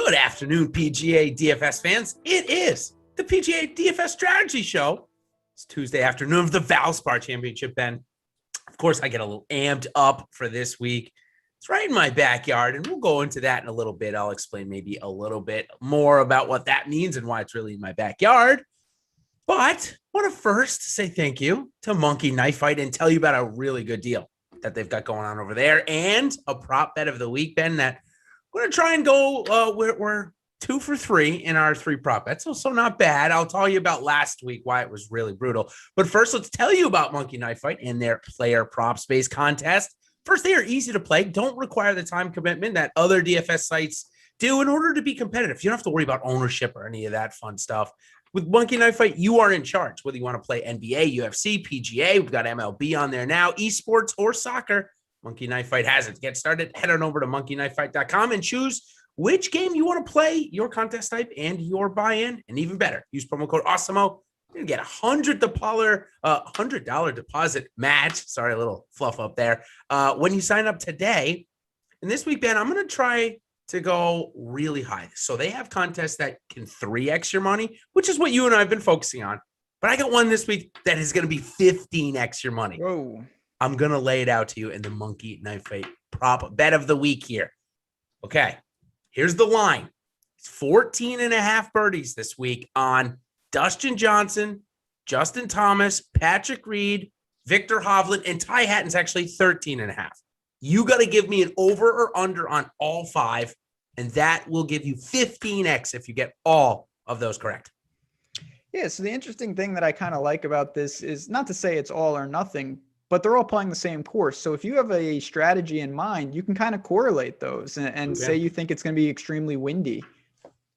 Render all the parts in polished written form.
Good afternoon, PGA DFS fans. It is the PGA DFS Strategy Show. It's Tuesday afternoon of the Valspar Championship, Ben. Of course, I get a little amped up for this week. It's right in my backyard, and we'll go into that in a little bit. I'll explain maybe a little bit more about what that means and why it's really in my backyard. But I want to first say thank you to Monkey Knife Fight and tell you about a really good deal that they've got going on over there and a prop bet of the week, Ben, that we're going to try and go. We're 2 for 3 in our 3 prop bets. So not bad. I'll tell you about last week, why it was really brutal. But first, let's tell you about Monkey Knife Fight and their player prop space contest. First, they are easy to play. Don't require the time commitment that other DFS sites do in order to be competitive. You don't have to worry about ownership or any of that fun stuff. With Monkey Knife Fight, you are in charge, whether you want to play NBA, UFC, PGA. We've got MLB on there now, esports or soccer. Monkey Knife Fight has it. To get started, head on over to monkeyknifefight.com and choose which game you want to play, your contest type, and your buy-in. And even better, use promo code Awesemo. You're going to get $100 deposit match. Sorry, a little fluff up there. When you sign up today. And this week, Ben, I'm going to try to go really high. So they have contests that can 3x your money, which is what you and I have been focusing on. But I got one this week that is going to be 15x your money. Whoa. I'm going to lay it out to you in the Monkey Knife Fight prop bet of the week here. Okay, here's the line. It's 14.5 birdies this week on Dustin Johnson, Justin Thomas, Patrick Reed, Victor Hovland, and Ty Hatton's actually 13.5. You got to give me an over or under on all 5, and that will give you 15x if you get all of those correct. Yeah, so the interesting thing that I kind of like about this is not to say it's all or nothing, but they're all playing the same course. So if you have a strategy in mind, you can kind of correlate those and say you think it's going to be extremely windy.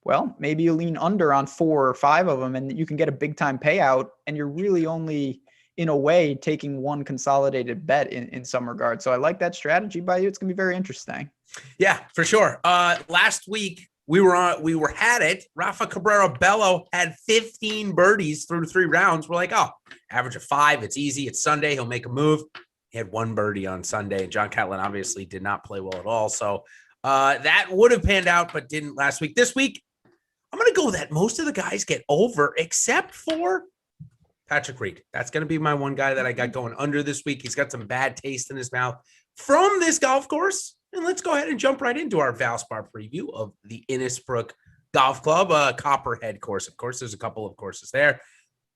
Well, maybe you lean under on 4 or 5 of them and you can get a big time payout, and you're really only, in a way, taking one consolidated bet in some regard. So I like that strategy by you. It's going to be very interesting. Yeah, for sure. Last week we had it. Rafa Cabrera Bello had 15 birdies through 3 rounds. We're like, oh, average of 5. It's easy. It's Sunday. He'll make a move. He had 1 birdie on Sunday, and John Catlin obviously did not play well at all. So that would have panned out, but didn't last week. This week, I'm going to go that most of the guys get over except for Patrick Reed. That's going to be my one guy that I got going under this week. He's got some bad taste in his mouth from this golf course. And let's go ahead and jump right into our Valspar preview of the Innisbrook Golf Club, Copperhead course. Of course, there's a couple of courses there.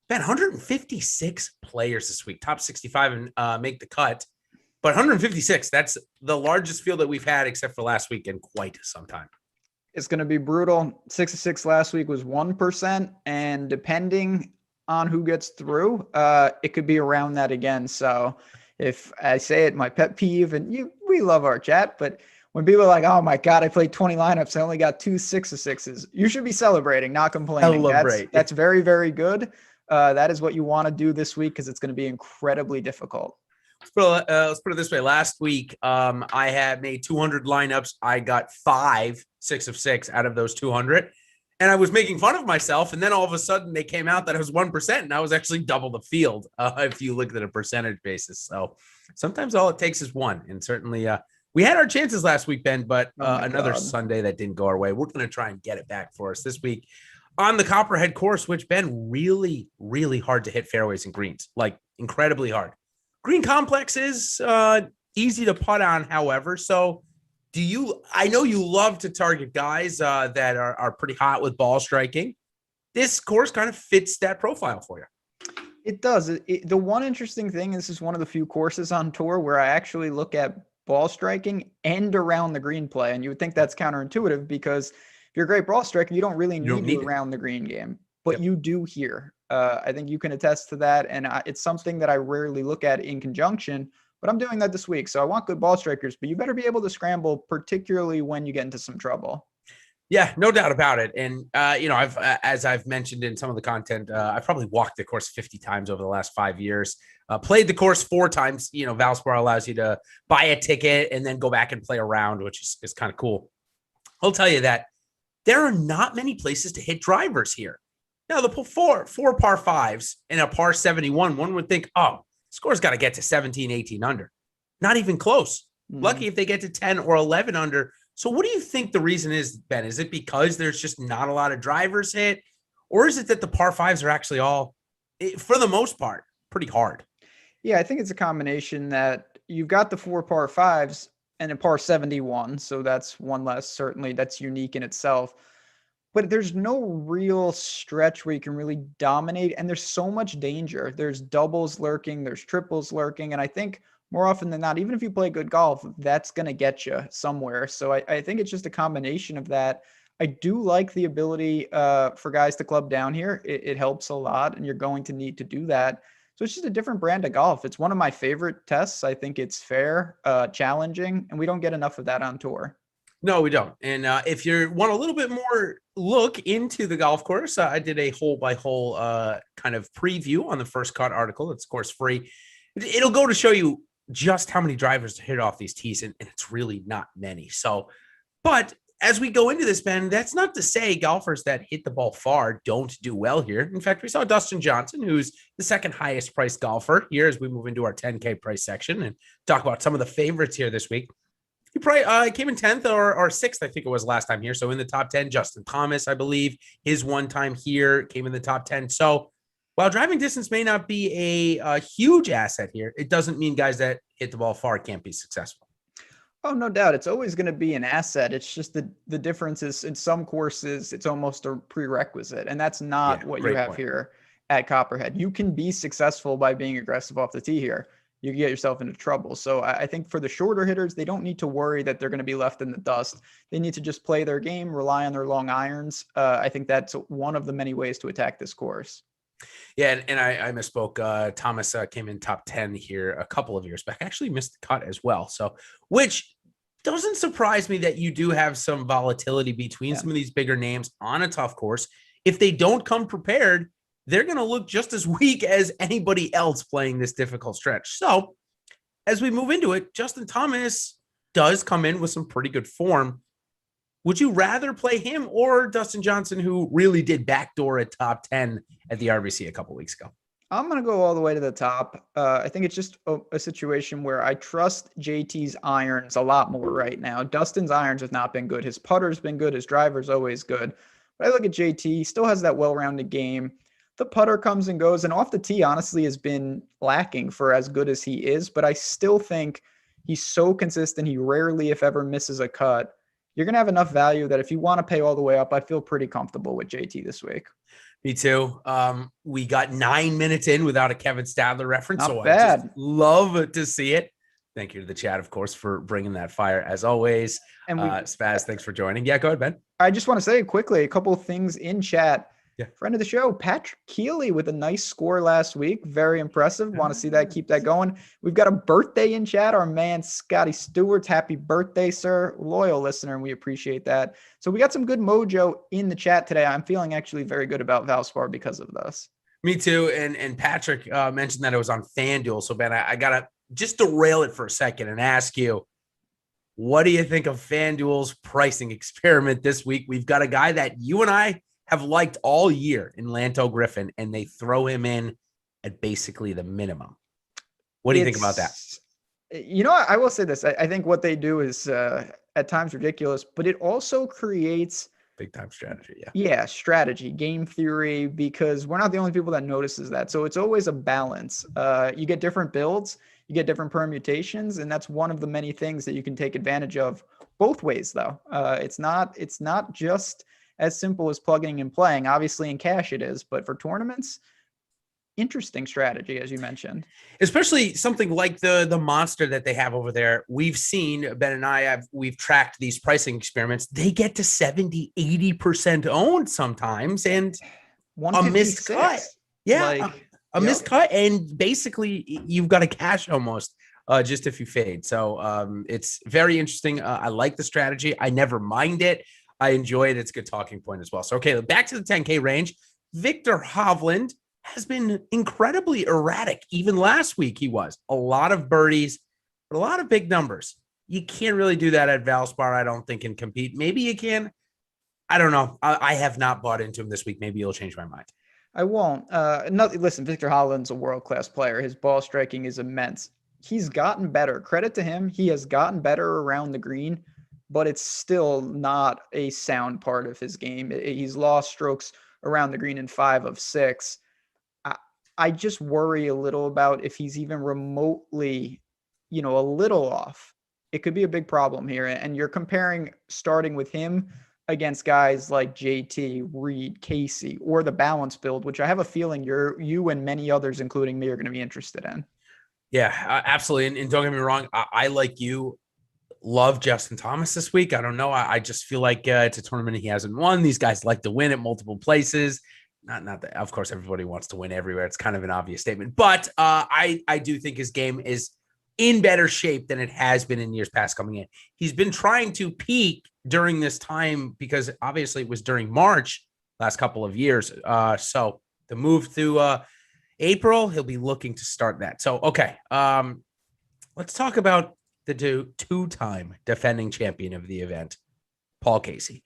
Ben, 156 players this week, top 65 and make the cut. But 156, that's the largest field that we've had except for last week in quite some time. It's going to be brutal. 6 last week was 1%. And depending on who gets through, it could be around that again. So if I say it, my pet peeve, and we love our chat, but when people are like, oh my God, I played 20 lineups, I only got 2 6-6s, you should be celebrating, not complaining. That's very, very good. That is what you want to do this week, because it's going to be incredibly difficult. Let's put it this way. Last week, I had made 200 lineups. I got 5 6 of 6 out of those 200. And I was making fun of myself. And then all of a sudden they came out that it was 1%. And I was actually double the field if you look at a percentage basis. So sometimes all it takes is 1. And certainly we had our chances last week, Ben, but another Sunday that didn't go our way. We're going to try and get it back for us this week on the Copperhead course, which, Ben, really, really hard to hit fairways and greens, like incredibly hard. Green complex is easy to putt on, however. So I know you love to target guys that are pretty hot with ball striking. This course kind of fits that profile for you. It does. The one interesting thing, this is one of the few courses on tour where I actually look at ball striking and around the green play. And you would think that's counterintuitive, because if you're a great ball striker, you don't really need around the green game, but you do here. I think you can attest to that. And it's something that I rarely look at in conjunction, but I'm doing that this week. So I want good ball strikers, but you better be able to scramble, particularly when you get into some trouble. Yeah, no doubt about it. And, as I've mentioned in some of the content, I've probably walked the course 50 times over the last 5 years, played the course 4 times. Valspar allows you to buy a ticket and then go back and play around, which is kind of cool. I'll tell you that there are not many places to hit drivers here. Now, the four par 5s and a par 71, one would think, oh, score's got to get to 17, 18 under. Not even close. Lucky if they get to 10 or 11 under. So what do you think the reason is, Ben? Is it because there's just not a lot of drivers hit? Or is it that the par fives are actually all, for the most part, pretty hard? Yeah, I think it's a combination that you've got the 4 par fives and a par 71. So that's one less. Certainly that's unique in itself. But there's no real stretch where you can really dominate. And there's so much danger. There's doubles lurking, there's triples lurking. And I think more often than not, even if you play good golf, that's going to get you somewhere. So I think it's just a combination of that. I do like the ability for guys to club down here. It helps a lot, and you're going to need to do that. So it's just a different brand of golf. It's one of my favorite tests. I think it's fair, challenging, and we don't get enough of that on tour. No, we don't. And if you want a little bit more look into the golf course, I did a hole by hole kind of preview on the First Cut article. It's of course free. It'll go to show you just how many drivers to hit off these tees, and it's really not many. So, but as we go into this, Ben, that's not to say golfers that hit the ball far don't do well here. In fact, we saw Dustin Johnson, who's the second highest priced golfer here as we move into our 10K price section and talk about some of the favorites here this week. He probably came in 10th or 6th, I think it was last time here. So in the top 10, Justin Thomas, I believe, his one time here came in the top 10. So while driving distance may not be a huge asset here, it doesn't mean guys that hit the ball far can't be successful. Oh, no doubt. It's always going to be an asset. It's just the difference is in some courses, it's almost a prerequisite. And that's not what you have here at Copperhead. You can be successful by being aggressive off the tee here. You can get yourself into trouble. So I think for the shorter hitters, they don't need to worry that they're going to be left in the dust. They need to just play their game, rely on their long irons. I think that's one of the many ways to attack this course. Yeah, and I misspoke. Thomas came in top 10 here a couple of years back. Actually missed the cut as well. So, which doesn't surprise me that you do have some volatility between some of these bigger names on a tough course. If they don't come prepared, they're going to look just as weak as anybody else playing this difficult stretch. So, as we move into it, Justin Thomas does come in with some pretty good form. Would you rather play him or Dustin Johnson, who really did backdoor a top 10 at the RBC a couple weeks ago? I'm going to go all the way to the top. I think it's just a situation where I trust JT's irons a lot more right now. Dustin's irons have not been good. His putter's been good. His driver's always good. But I look at JT, he still has that well-rounded game. The putter comes and goes, and off the tee, honestly, has been lacking for as good as he is. But I still think he's so consistent. He rarely, if ever, misses a cut. You're going to have enough value that if you want to pay all the way up, I feel pretty comfortable with JT this week. Me too. We got 9 minutes in without a Kevin Stadler reference. Not so bad. I just love to see it. Thank you to the chat, of course, for bringing that fire as always. And Spaz, thanks for joining. Yeah, go ahead, Ben. I just want to say quickly, a couple of things in chat. Yeah. Friend of the show, Patrick Keeley with a nice score last week. Very impressive. Want to see that. Keep that going. We've got a birthday in chat. Our man, Scottie Stewart. Happy birthday, sir. Loyal listener, and we appreciate that. So we got some good mojo in the chat today. I'm feeling actually very good about Valspar because of this. Me too. And Patrick mentioned that it was on FanDuel. So, Ben, I got to just derail it for a second and ask you, what do you think of FanDuel's pricing experiment this week? We've got a guy that you and I have liked all year in Lanto Griffin, and they throw him in at basically the minimum. What do you think about that? You know, I will say this. I think what they do is at times ridiculous, but it also creates big time strategy. Yeah, strategy, game theory, because we're not the only people that notices that. So it's always a balance. You get different builds, you get different permutations, and that's one of the many things that you can take advantage of both ways, though. It's not just as simple as plugging and playing. Obviously in cash it is, but for tournaments, interesting strategy, as you mentioned. Especially something like the monster that they have over there. We've seen, Ben and I we've tracked these pricing experiments. They get to 70, 80% owned sometimes, and a missed cut. Yeah, a missed cut, and basically you've got a cash almost just if you fade. So it's very interesting. I like the strategy. I never mind it. I enjoy it. It's a good talking point as well. So, okay, back to the 10K range. Victor Hovland has been incredibly erratic. Even last week he was. A lot of birdies, but a lot of big numbers. You can't really do that at Valspar, I don't think, and compete. Maybe you can. I don't know. I have not bought into him this week. Maybe you'll change my mind. I won't. Listen, Victor Hovland's a world-class player. His ball striking is immense. He's gotten better. Credit to him. He has gotten better around the green. but it's still not a sound part of his game. He's lost strokes around the green in 5 of 6. I just worry a little about if he's even remotely, a little off. It could be a big problem here. And you're comparing starting with him against guys like JT, Reed, Casey, or the balance build, which I have a feeling you and many others, including me, are going to be interested in. Yeah, absolutely. And don't get me wrong, I like you, love Justin Thomas this week. I don't know. I just feel like it's a tournament he hasn't won. These guys like to win at multiple places. Not that, of course, everybody wants to win everywhere. It's kind of an obvious statement. But I do think his game is in better shape than it has been in years past coming in. He's been trying to peak during this time because obviously it was during March last couple of years. So the move to April, he'll be looking to start that. So, okay. Let's talk about the two-time defending champion of the event, Paul Casey.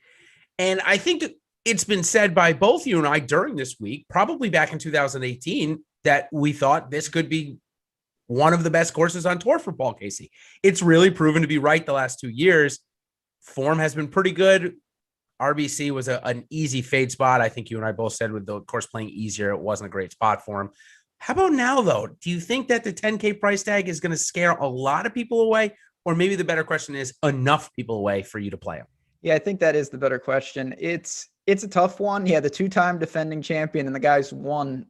And I think it's been said by both you and I during this week, probably back in 2018, that we thought this could be one of the best courses on tour for Paul Casey. It's really proven to be right the last 2 years. Form has been pretty good. RBC was an easy fade spot. I think you and I both said with the course playing easier, it wasn't a great spot for him. How about now, though? Do you think that the 10K price tag is going to scare a lot of people away? Or maybe the better question is enough people away for you to play him? Yeah, I think that is the better question. It's a tough one. Yeah, the two-time defending champion, and the guy's won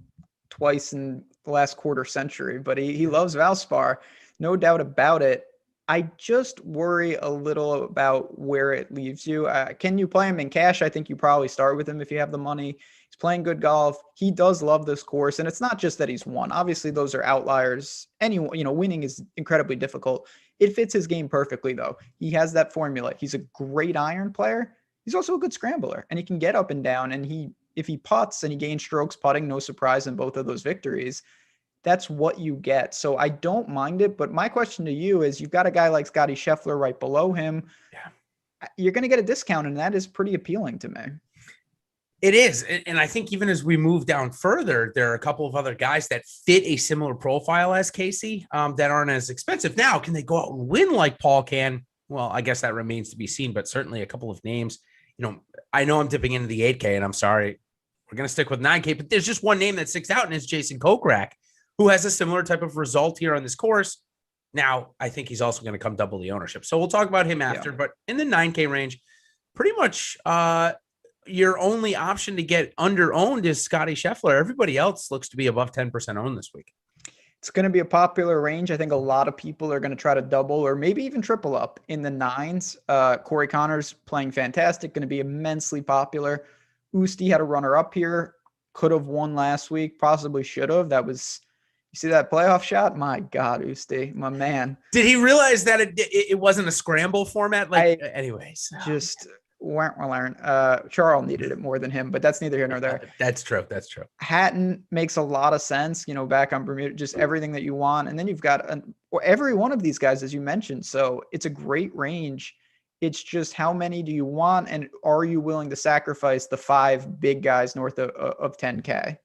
twice in the last quarter century, but he loves Valspar, no doubt about it. I just worry a little about where it leaves you. Can you play him in cash? I think you probably start with him if you have the money. He's playing good golf. He does love this course, and it's not just that he's won. Obviously, those are outliers. Winning is incredibly difficult. It fits his game perfectly, though. He has that formula. He's a great iron player. He's also a good scrambler, and he can get up and down. And if he putts and he gains strokes putting, no surprise in both of those victories. That's what you get. So I don't mind it. But my question to you is, you've got a guy like Scottie Scheffler right below him. Yeah. You're going to get a discount, and that is pretty appealing to me. It is. And I think even as we move down further, there are a couple of other guys that fit a similar profile as Casey that aren't as expensive. Now, can they go out and win like Paul can? Well, I guess that remains to be seen, but certainly a couple of names. I know I'm dipping into the 8K, and I'm sorry. We're going to stick with 9K, but there's just one name that sticks out, and it's Jason Kokrak, who has a similar type of result here on this course. Now, I think he's also going to come double the ownership. So we'll talk about him after, but in the 9K range, pretty much your only option to get under-owned is Scottie Scheffler. Everybody else looks to be above 10% owned this week. It's going to be a popular range. I think a lot of people are going to try to double or maybe even triple up in the 9s. Corey Connors playing fantastic, going to be immensely popular. Usti had a runner-up here, could have won last week, possibly should have. You see that playoff shot? My God, Usti, my man. Did he realize that it wasn't a scramble format? Anyways. Just weren't learn. Charles needed it more than him, but that's neither here nor there. That's true. Hatton makes a lot of sense, back on Bermuda, just everything that you want. And then you've got every one of these guys, as you mentioned. So it's a great range. It's just how many do you want? And are you willing to sacrifice the 5 big guys north of 10K?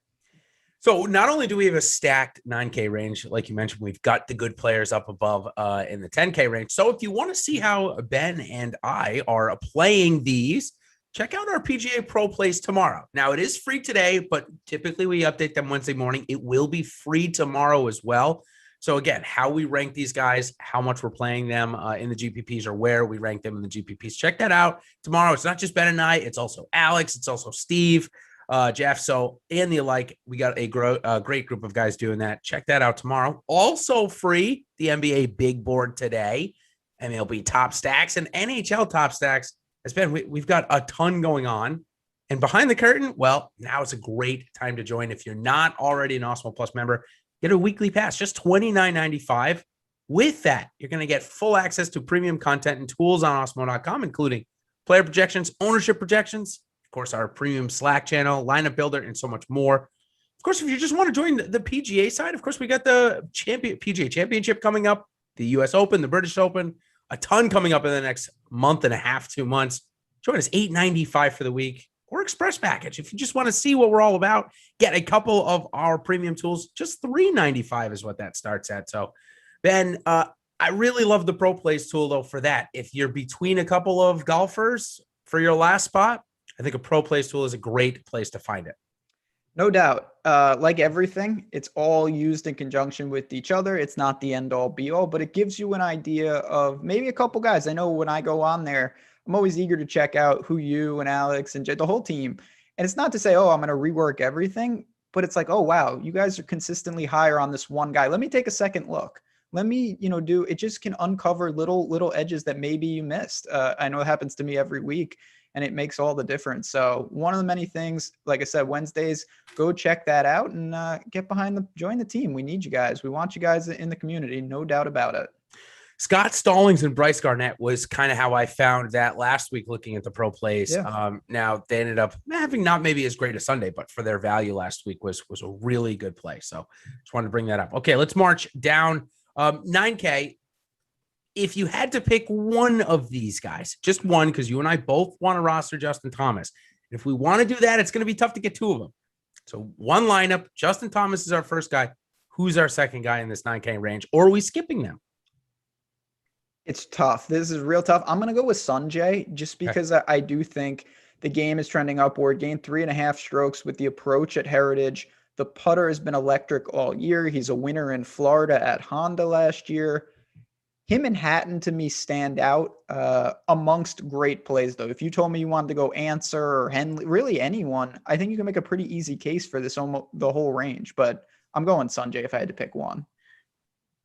So not only do we have a stacked 9K range, like you mentioned, we've got the good players up above in the 10K range. So if you want to see how Ben and I are playing these, check out our PGA Pro plays tomorrow. Now, it is free today, but typically we update them Wednesday morning. It will be free tomorrow as well. So again, how we rank these guys, how much we're playing them in the GPPs or where we rank them in the GPPs. Check that out tomorrow. It's not just Ben and I. It's also Alex. It's also Steve. Jeff, and the alike. We got a great group of guys doing that. Check that out tomorrow. Also free, the NBA big board today, MLB top stacks and NHL top stacks. As Ben, we've got a ton going on. And behind the curtain, well, now it's a great time to join. If you're not already an Awesemo Plus member, get a weekly pass, just $29.95. With that, you're going to get full access to premium content and tools on Awesemo.com, including player projections, ownership projections, of course, our premium Slack channel, lineup builder, and so much more. Of course, if you just want to join the PGA side, of course, we got the PGA Championship coming up, the U.S. Open, the British Open, a ton coming up in the next month and a half, 2 months. Join us $8.95 for the week or express package. If you just want to see what we're all about, get a couple of our premium tools. Just $3.95 is what that starts at. So, Ben, I really love the Pro Plays tool, though, for that. If you're between a couple of golfers for your last spot, I think a Pro Plays tool is a great place to find it. No doubt. Like everything, it's all used in conjunction with each other. It's not the end all be all, but it gives you an idea of maybe a couple guys. I know when I go on there, I'm always eager to check out who you and Alex and the whole team. And it's not to say, oh, I'm going to rework everything, but it's like, oh, wow, you guys are consistently higher on this one guy. Let me take a second look. Let me, do it. Just can uncover little edges that maybe you missed. I know it happens to me every week, and it makes all the difference. So one of the many things, like I said, Wednesdays, go check that out and join the team. We need you guys. We want you guys in the community. No doubt about it. Scott Stallings and Bryce Garnett was kind of how I found that last week looking at the Pro Plays. Yeah. Now they ended up having not maybe as great a Sunday, but for their value last week was a really good play. So just wanted to bring that up. Okay, let's march down 9K. If you had to pick one of these guys, just one, because you and I both want to roster Justin Thomas. If we want to do that, it's going to be tough to get two of them. So one lineup, Justin Thomas is our first guy. Who's our second guy in this 9K range? Or are we skipping them? It's tough. This is real tough. I'm going to go with Sanjay just because I do think the game is trending upward. Gained 3.5 strokes with the approach at Heritage. The putter has been electric all year. He's a winner in Florida at Honda last year. Him and Hatton to me stand out amongst great plays, though. If you told me you wanted to go Answer or Henley, really anyone, I think you can make a pretty easy case for this almost the whole range. But I'm going Sanjay if I had to pick one.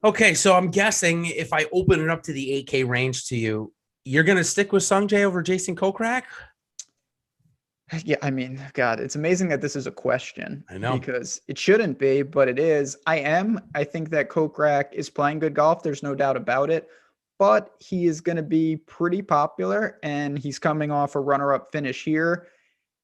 Okay, so I'm guessing if I open it up to the 8K range to you, you're going to stick with Sanjay over Jason Kokrak? Yeah, I mean, God, it's amazing that this is a question. I know. Because it shouldn't be, but it is. I think that Kokrak is playing good golf. There's no doubt about it. But he is going to be pretty popular, and he's coming off a runner-up finish here.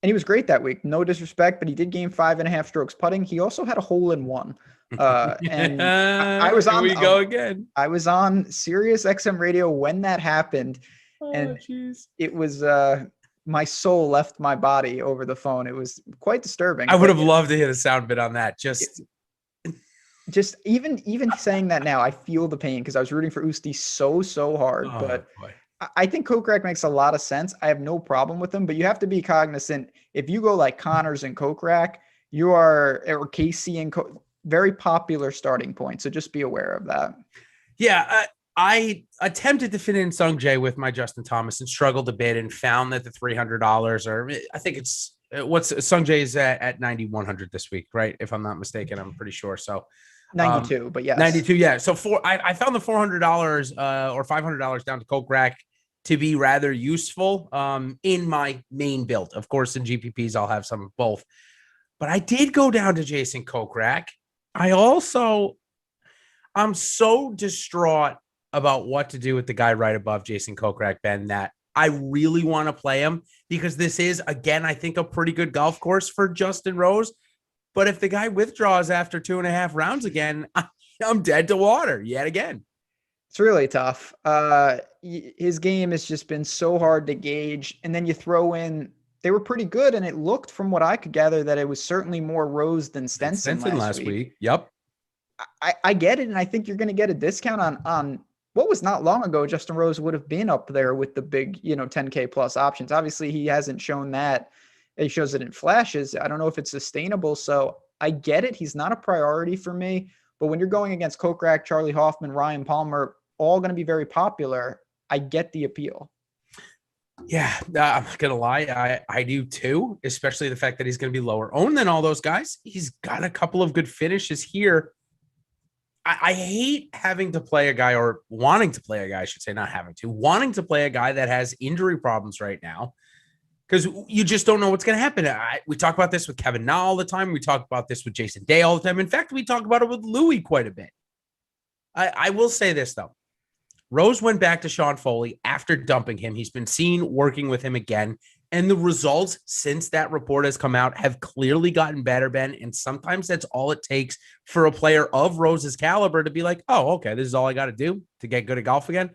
And he was great that week. No disrespect, but he did gain 5.5 strokes putting. He also had a hole-in-one. And I was on. Here we go again. I was on Sirius XM radio when that happened, and it was my soul left my body over the phone. It was quite disturbing. I would have loved to hear the sound bit on that. Just even saying that now, I feel the pain because I was rooting for Usti so hard. But boy. I think Kokrak makes a lot of sense. I have no problem with him, but you have to be cognizant. If you go like Connors and Kokrak, you are, or Casey and very popular starting point. So just be aware of that. Yeah. I attempted to fit in Sanjay with my Justin Thomas and struggled a bit and found that the $300 or I think it's what's Sanjay is at 9,100 this week, right? If I'm not mistaken, I'm pretty sure. So 92, but yes, 92. Yeah. So I found the $400 or $500 down to Kokrak to be rather useful in my main build. Of course, in GPPs, I'll have some of both, but I did go down to Jason Kokrak. I'm so distraught about what to do with the guy right above Jason Kokrak, Ben, that I really want to play him because this is, again, I think a pretty good golf course for Justin Rose. But if the guy withdraws after 2.5 rounds again, I'm dead to water yet again. It's really tough. His game has just been so hard to gauge. And then you throw in, they were pretty good. And it looked from what I could gather that it was certainly more Rose than Stenson last week. Yep. I get it. And I think you're going to get a discount on what was not long ago. Justin Rose would have been up there with the big, 10K plus options. Obviously he hasn't shown that. He shows it in flashes. I don't know if it's sustainable. So I get it. He's not a priority for me, but when you're going against Kokrak, Charlie Hoffman, Ryan Palmer, all going to be very popular, I get the appeal. Yeah, I'm not going to lie. I do too, especially the fact that he's going to be lower owned than all those guys. He's got a couple of good finishes here. I hate having to play a guy or wanting to play a guy, I should say, not having to, wanting to play a guy that has injury problems right now because you just don't know what's going to happen. We talk about this with Kevin Na all the time. We talk about this with Jason Day all the time. In fact, we talk about it with Louis quite a bit. I will say this, though. Rose went back to Sean Foley after dumping him. He's been seen working with him again. And the results since that report has come out have clearly gotten better, Ben. And sometimes that's all it takes for a player of Rose's caliber to be like, oh, okay, this is all I got to do to get good at golf again.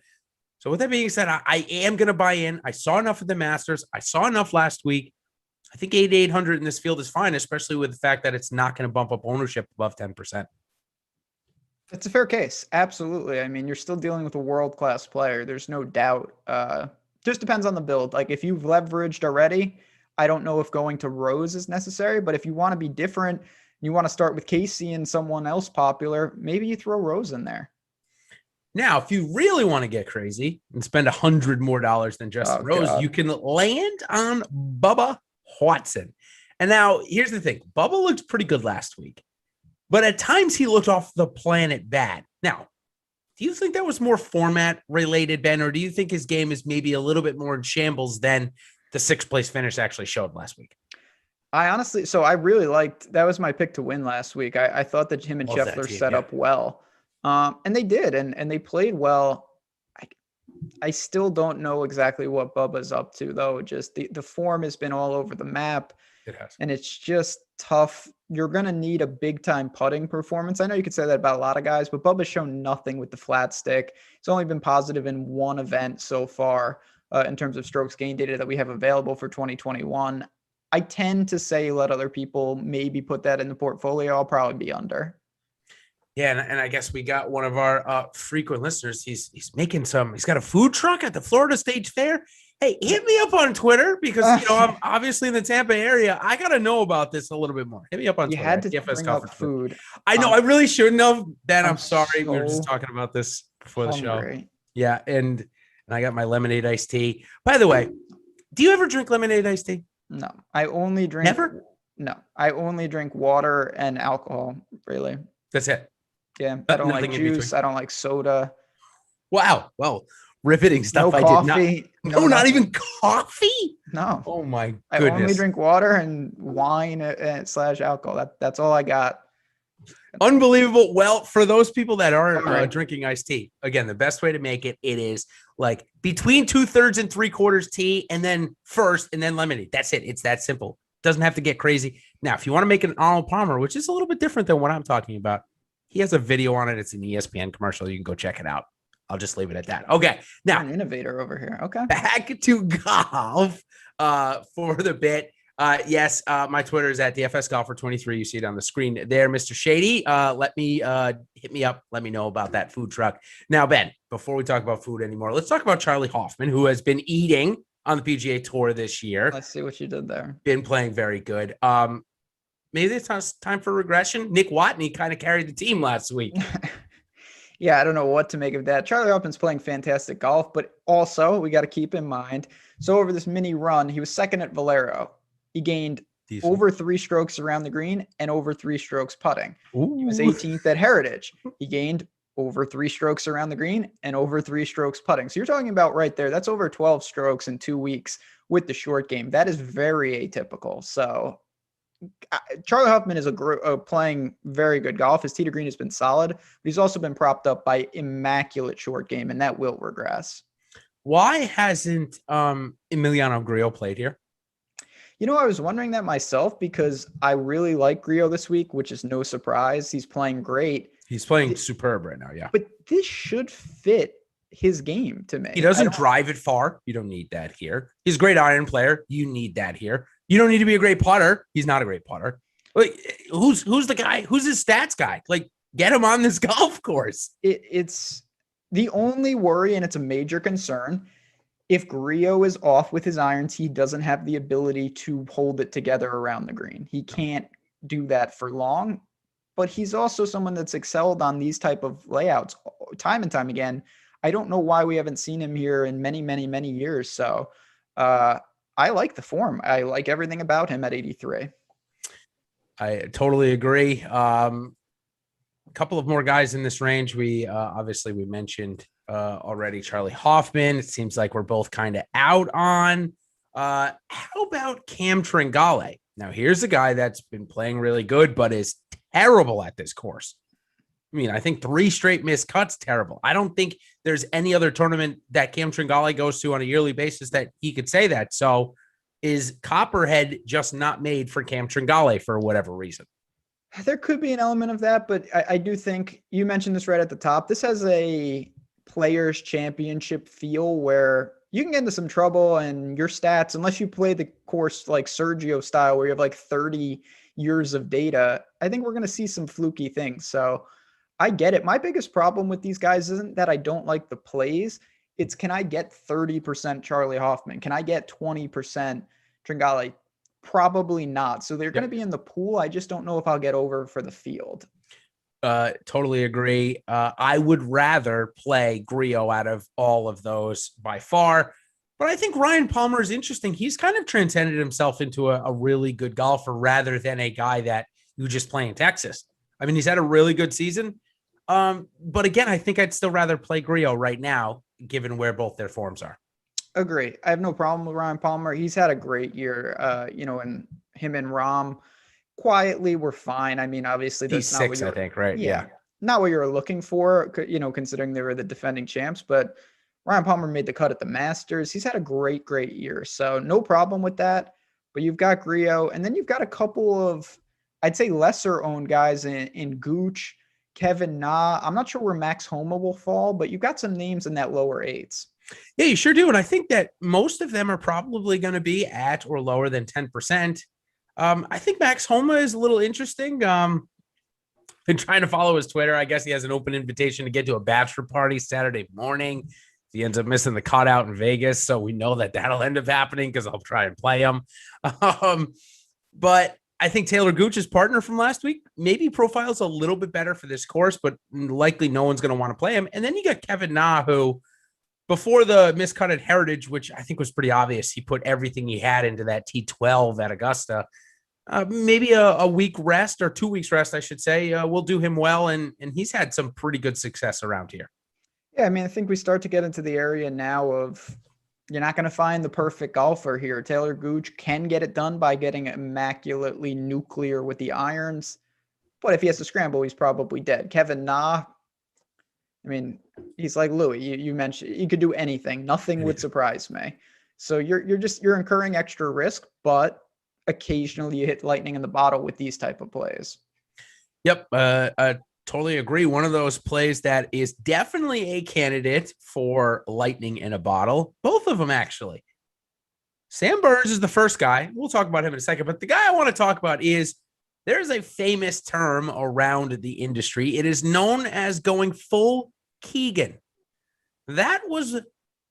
So with that being said, I am going to buy in. I saw enough of the Masters. I saw enough last week. I think 8,800 in this field is fine, especially with the fact that it's not going to bump up ownership above 10%. It's a fair case. Absolutely. I mean, you're still dealing with a world-class player. There's no doubt. Just depends on the build. Like if you've leveraged already, I don't know if going to Rose is necessary, but if you want to be different, you want to start with Casey and someone else popular, maybe you throw Rose in there. Now, if you really want to get crazy and spend $100 more than just Rose, God, you can land on Bubba Watson. And now here's the thing. Bubba looked pretty good last week, but at times he looked off the planet bad. Now, do you think that was more format related, Ben, or do you think his game is maybe a little bit more in shambles than the 6th place finish actually showed last week? I really liked, that was my pick to win last week. I thought that him and Scheffler set up well. And they did, and they played well. I still don't know exactly what Bubba's up to, though. Just the form has been all over the map. It has. And it's just tough. You're going to need a big-time putting performance. I know you could say that about a lot of guys, but Bubba's shown nothing with the flat stick. He's only been positive in one event so far in terms of strokes gain data that we have available for 2021. I tend to say let other people maybe put that in the portfolio. I'll probably be under. Yeah, and I guess we got one of our frequent listeners. He's making he's got a food truck at the Florida State Fair. Hey, hit me up on Twitter because I'm obviously in the Tampa area. I got to know about this a little bit more. Hit me up on Twitter. You had to bring up food. I know. I really shouldn't have. Ben, I'm sorry. We were just talking about this before the show. Yeah, and I got my lemonade iced tea. By the way, do you ever drink lemonade iced tea? No, I only drink. Never? No, I only drink water and alcohol, really. That's it. Yeah, I don't like juice. I don't like soda. Wow. Well, riveting stuff. No coffee. Not even coffee? No. Oh, my goodness. I only drink water and wine / alcohol. That's all I got. Unbelievable. Well, for those people that aren't drinking iced tea, again, the best way to make it is like between 2/3 and 3/4 tea and then first and then lemonade. That's it. It's that simple. Doesn't have to get crazy. Now, if you want to make an Arnold Palmer, which is a little bit different than what I'm talking about, he has a video on it. It's an ESPN commercial. You can go check it out. I'll just leave it at that. Okay. Now, an innovator over here. Okay. Back to golf for the bit. Yes, my Twitter is at DFSGolfer23. You see it on the screen there, Mr. Shady. Hit me up. Let me know about that food truck. Now, Ben, before we talk about food anymore, let's talk about Charlie Hoffman, who has been eating on the PGA Tour this year. Let's see what you did there. Been playing very good. Maybe it's time for regression. Nick Watney kind of carried the team last week. Yeah, I don't know what to make of that. Charlie Hoffman's playing fantastic golf, but also we got to keep in mind. So over this mini run, he was second at Valero. He gained over 3 strokes around the green and over 3 strokes putting. Ooh. He was 18th at Heritage. He gained over 3 strokes around the green and over 3 strokes putting. So you're talking about right there. That's over 12 strokes in 2 weeks with the short game. That is very atypical. So Charlie Hoffman is playing very good golf. His tee to green has been solid, but he's also been propped up by immaculate short game, and that will regress. Why hasn't Emiliano Grillo played here? You know, I was wondering that myself because I really like Grillo this week, which is no surprise. He's playing great. He's playing superb right now, yeah. But this should fit his game to me. He doesn't drive it far. You don't need that here. He's a great iron player. You need that here. You don't need to be a great putter. He's not a great putter. Like, who's the guy? Who's his stats guy? Like, get him on this golf course. It's the only worry, and it's a major concern. If Grillo is off with his irons, he doesn't have the ability to hold it together around the green. He can't do that for long, but he's also someone that's excelled on these type of layouts time and time again. I don't know why we haven't seen him here in many, many, many years. So I like the form. I like everything about him at 83. I totally agree. A couple of more guys in this range. We mentioned already Charlie Hoffman. It seems like we're both kind of out on. How about Cam Trangale? Now, here's a guy that's been playing really good, but is terrible at this course. I mean, I think 3 straight missed cuts, terrible. I don't think there's any other tournament that Cam Trangale goes to on a yearly basis that he could say that. So is Copperhead just not made for Cam Trangale for whatever reason? There could be an element of that, but I do think you mentioned this right at the top. This has a Players Championship feel where you can get into some trouble and your stats, unless you play the course like Sergio style, where you have like 30 years of data, I think we're going to see some fluky things. So I get it. My biggest problem with these guys isn't that I don't like the plays. It's, can I get 30% Charlie Hoffman? Can I get 20% Trangale? Probably not. So they're going to be in the pool. I just don't know if I'll get over for the field. Totally agree. I would rather play Griot out of all of those by far. But I think Ryan Palmer is interesting. He's kind of transcended himself into a really good golfer rather than a guy that you just play in Texas. I mean, he's had a really good season. But again, I think I'd still rather play Griot right now, given where both their forms are. Agree. I have no problem with Ryan Palmer. He's had a great year. And him and Rahm quietly were fine. I mean, obviously that's not what I think, right? Yeah. Not what you're looking for, considering they were the defending champs, but Ryan Palmer made the cut at the Masters. He's had a great, great year. So no problem with that. But you've got Griot, and then you've got a couple of, I'd say, lesser owned guys in Gooch, Kevin Na. I'm not sure where Max Homa will fall, but you've got some names in that lower eights. Yeah, you sure do. And I think that most of them are probably going to be at or lower than 10%. I think Max Homa is a little interesting. Been trying to follow his Twitter. I guess he has an open invitation to get to a bachelor party Saturday morning. He ends up missing the cutout in Vegas. So we know that that'll end up happening because I'll try and play him. But I think Taylor Gooch's partner from last week maybe profiles a little bit better for this course, but likely no one's going to want to play him. And then you got Kevin Na, who before the miscut at Heritage, which I think was pretty obvious, he put everything he had into that T12 at Augusta. Maybe a week rest or 2 weeks rest, I should say, will do him well. And he's had some pretty good success around here. Yeah, I mean, I think we start to get into the area now of you're not going to find the perfect golfer here. Taylor Gooch can get it done by getting immaculately nuclear with the irons. But if he has to scramble, he's probably dead. Kevin Na, I mean, he's like Louis. You mentioned he could do anything. Nothing would surprise me. So you're incurring extra risk, but occasionally you hit lightning in the bottle with these type of plays. Yep. Totally agree. One of those plays that is definitely a candidate for lightning in a bottle. Both of them, actually. Sam Burns is the first guy. We'll talk about him in a second. But the guy I want to talk about is there's a famous term around the industry. It is known as going full Keegan. That was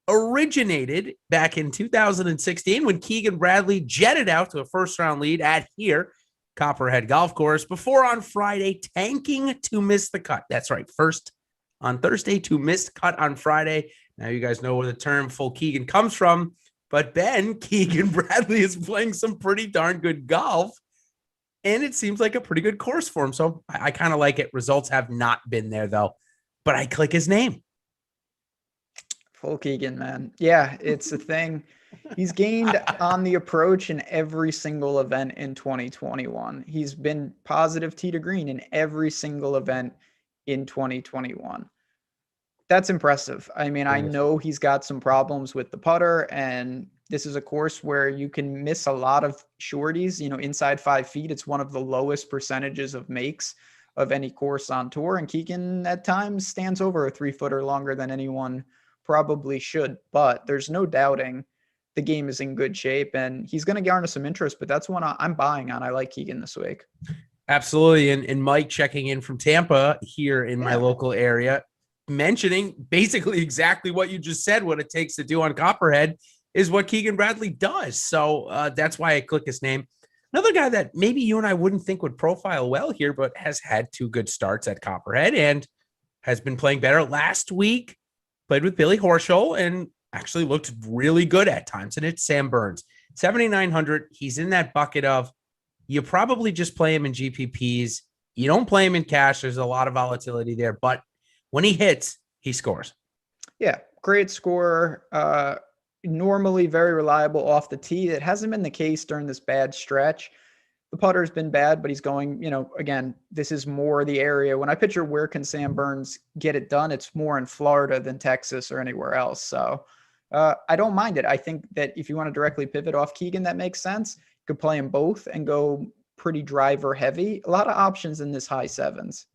originated back in 2016 when Keegan Bradley jetted out to a first-round lead at here, Copperhead Golf Course, before on Friday tanking to miss the cut. That's right. First on Thursday to miss cut on Friday. Now you guys know where the term full Keegan comes from, but Keegan Bradley is playing some pretty darn good golf, and it seems like a pretty good course for him. So I kind of like it. Results have not been there though, but I click his name. Full Keegan, man. Yeah, it's a thing. He's gained on the approach in every single event in 2021. He's been positive tee to green in every single event in 2021. That's impressive. I mean, I know he's got some problems with the putter, and this is a course where you can miss a lot of shorties, inside 5 feet. It's one of the lowest percentages of makes of any course on tour. And Keegan at times stands over a 3-footer longer than anyone probably should, but there's no doubting the game is in good shape and he's going to garner some interest, but that's one I'm buying on. I like Keegan this week. Absolutely. And Mike checking in from Tampa here in my local area, mentioning basically exactly what you just said. What it takes to do on Copperhead is what Keegan Bradley does. So that's why I click his name. Another guy that maybe you and I wouldn't think would profile well here, but has had 2 good starts at Copperhead and has been playing better. Last week, played with Billy Horschel and actually looked really good at times. And it's Sam Burns, 7,900. He's in that bucket of you probably just play him in GPPs. You don't play him in cash. There's a lot of volatility there, but when he hits, he scores. Yeah, great scorer. Normally very reliable off the tee. It hasn't been the case during this bad stretch. The putter's been bad, but he's going, again, this is more the area. When I picture where can Sam Burns get it done, it's more in Florida than Texas or anywhere else. So I don't mind it. I think that if you want to directly pivot off Keegan, that makes sense. You could play them both and go pretty driver heavy. A lot of options in this high 7s.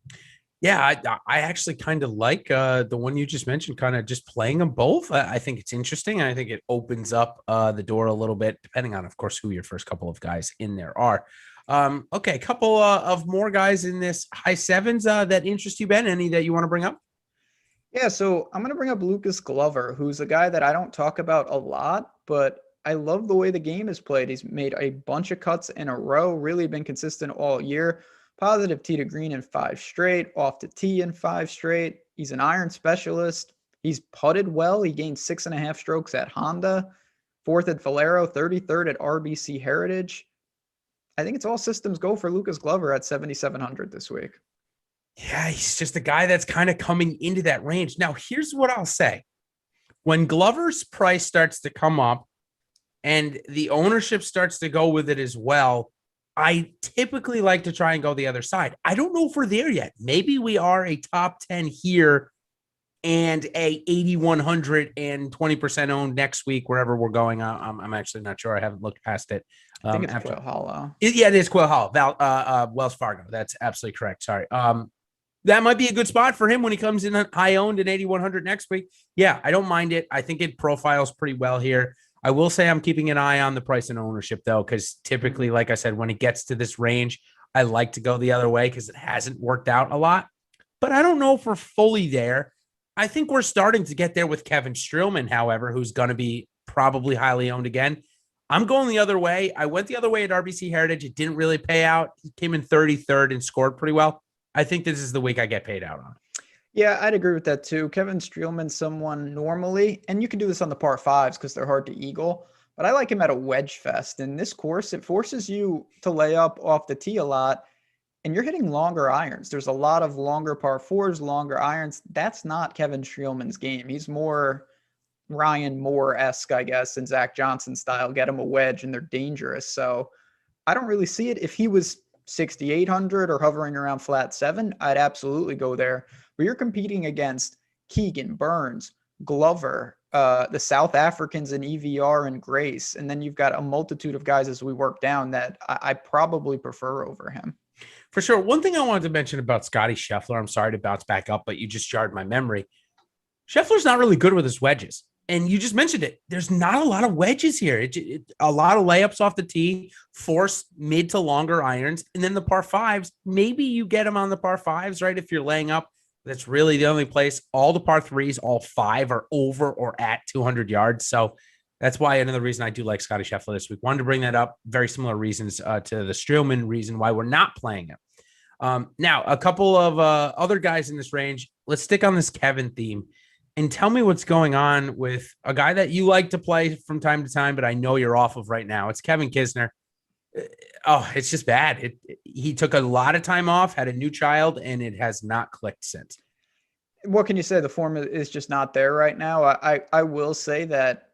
Yeah, I actually kind of like the one you just mentioned, kind of just playing them both. I think it's interesting. And I think it opens up the door a little bit, depending on, of course, who your first couple of guys in there are. Okay, a couple of more guys in this high sevens that interest you, Ben. Any that you want to bring up? Yeah, so I'm going to bring up Lucas Glover, who's a guy that I don't talk about a lot, but I love the way the game is played. He's made a bunch of cuts in a row, really been consistent all year. Positive tee to green in 5 straight, off to tee in 5 straight. He's an iron specialist. He's putted well. He gained 6.5 strokes at Honda, 4th at Valero, 33rd at RBC Heritage. I think it's all systems go for Lucas Glover at 7,700 this week. Yeah, he's just a guy that's kind of coming into that range. Now, here's what I'll say. When Glover's price starts to come up and the ownership starts to go with it as well, I typically like to try and go the other side. I don't know if we're there yet. Maybe we are a top 10 here and a 8,100 and 20% owned next week, wherever we're going. I'm actually not sure. I haven't looked past it. I think it's Quail Hollow. It is Quail Hollow. Wells Fargo. That's absolutely correct. Sorry. That might be a good spot for him when he comes in high owned at 8,100 next week. Yeah, I don't mind it. I think it profiles pretty well here. I will say I'm keeping an eye on the price and ownership, though, because typically, like I said, when it gets to this range, I like to go the other way because it hasn't worked out a lot. But I don't know if we're fully there. I think we're starting to get there with Kevin Streelman, however, who's going to be probably highly owned again. I'm going the other way. I went the other way at RBC Heritage. It didn't really pay out. He came in 33rd and scored pretty well. I think this is the week I get paid out on. Yeah, I'd agree with that too. Kevin Streelman, someone normally, and you can do this on the par 5s because they're hard to eagle, but I like him at a wedge fest. In this course, it forces you to lay up off the tee a lot, and you're hitting longer irons. There's a lot of longer par 4s, longer irons. That's not Kevin Streelman's game. He's more Ryan Moore-esque, I guess, and Zach Johnson style. Get him a wedge, and they're dangerous. So I don't really see it. If he was 6,800 or hovering around flat 7, I'd absolutely go there. But you're competing against Keegan, Burns, Glover, the South Africans in EVR and Grace. And then you've got a multitude of guys as we work down that I probably prefer over him. For sure. One thing I wanted to mention about Scottie Scheffler, I'm sorry to bounce back up, but you just jarred my memory. Scheffler's not really good with his wedges. And you just mentioned it. There's not a lot of wedges here. A lot of layups off the tee, force mid to longer irons. And then the par 5s, maybe you get them on the par 5s, right? If you're laying up, that's really the only place. All the par 3s, all 5 are over or at 200 yards. So that's why another reason I do like Scottie Scheffler this week. Wanted to bring that up. Very similar reasons to the Streelman reason why we're not playing him. Now, a couple of other guys in this range. Let's stick on this Kevin theme. And tell me what's going on with a guy that you like to play from time to time, but I know you're off of right now. It's Kevin Kisner. Oh, it's just bad. He took a lot of time off, had a new child, and it has not clicked since. What can you say? The form is just not there right now. I will say that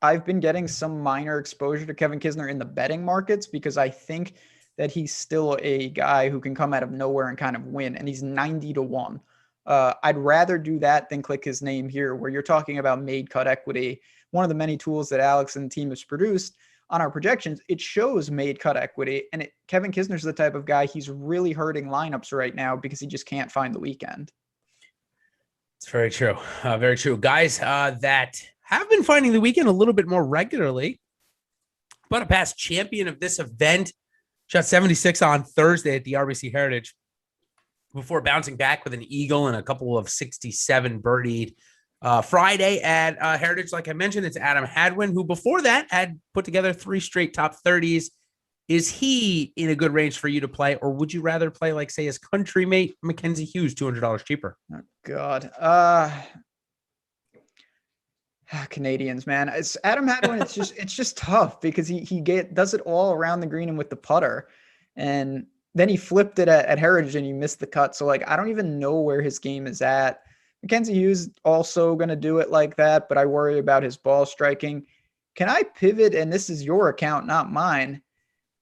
I've been getting some minor exposure to Kevin Kisner in the betting markets because I think that he's still a guy who can come out of nowhere and kind of win, and he's 90-1. I'd rather do that than click his name here, where you're talking about made cut equity. One of the many tools that Alex and the team has produced on our projections, it shows made cut equity. And Kevin Kisner's the type of guy, he's really hurting lineups right now because he just can't find the weekend. It's very true. Very true. Guys that have been finding the weekend a little bit more regularly, but a past champion of this event, shot 76 on Thursday at the RBC Heritage, before bouncing back with an eagle and a couple of 67 birdied. Friday at Heritage, like I mentioned, it's Adam Hadwin, who before that had put together 3 straight top 30s. Is he in a good range for you to play, or would you rather play, like, say, his country mate, Mackenzie Hughes, $200 cheaper? Oh, God. Canadians, man. It's Adam Hadwin. It's just tough because he does it all around the green and with the putter. And then he flipped it at Heritage and he missed the cut. So, like, I don't even know where his game is at. Mackenzie Hughes also going to do it like that, but I worry about his ball striking. Can I pivot? And this is your account, not mine.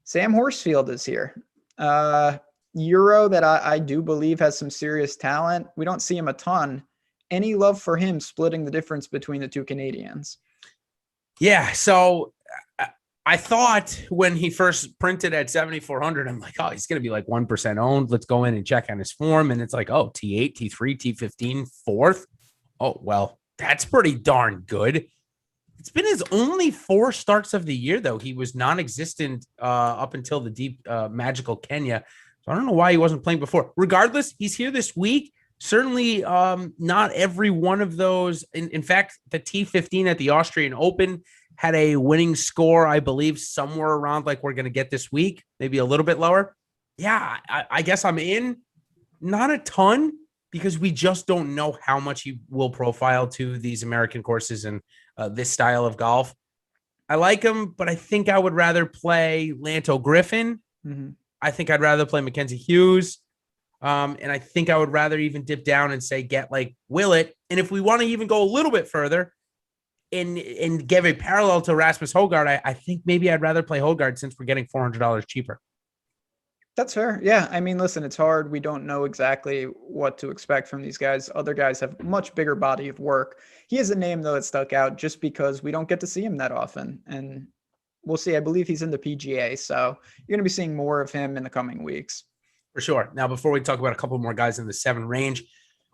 Sam Horsefield is here. Euro that I do believe has some serious talent. We don't see him a ton. Any love for him splitting the difference between the two Canadians? Yeah, so I thought when he first printed at 7,400, I'm like, oh, he's going to be like 1% owned. Let's go in and check on his form. And it's like, oh, T8, T3, T15, 4th. Oh, well, that's pretty darn good. It's been his only 4 starts of the year, though. He was non-existent up until the deep magical Kenya. So I don't know why he wasn't playing before. Regardless, he's here this week. Certainly not every one of those. In fact, the T15 at the Austrian Open had a winning score, I believe, somewhere around like we're going to get this week, maybe a little bit lower. Yeah, I guess I'm in. Not a ton, because we just don't know how much he will profile to these American courses and this style of golf. I like him, but I think I would rather play Lanto Griffin. Mm-hmm. I think I'd rather play Mackenzie Hughes. And I think I would rather even dip down and say, get like Willett. And if we want to even go a little bit further and give a parallel to Rasmus Højgaard, I think maybe I'd rather play Højgaard since we're getting $400 cheaper. That's fair. Yeah. I mean, listen, it's hard. We don't know exactly what to expect from these guys. Other guys have much bigger body of work. He is a name, though, that stuck out just because we don't get to see him that often. And we'll see. I believe he's in the PGA. So you're going to be seeing more of him in the coming weeks. For sure. Now, before we talk about a couple more guys in the 7 range, I